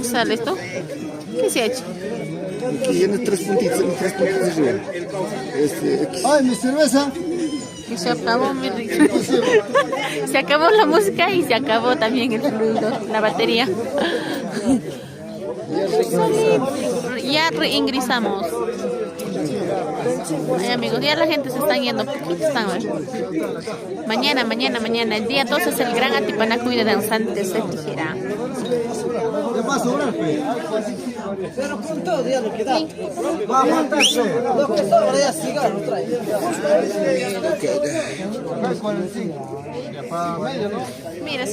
¿Cómo sale esto? ¿Qué se ha hecho? Aquí tiene tres puntitos arriba. ¡Ay, mi cerveza! Y se acabó, mi rico. Se acabó la música y se acabó también el fluido, la batería. Ya reingresamos. Ay, amigos, ya la gente se está yendo. Poquito están hoy. Mañana. El día 12 es el gran Atipanacuy de danzantes. Se dijera. Pero con todo ya lo que da. Va a matarse. Lo que sobra ya cigarro trae. Mira.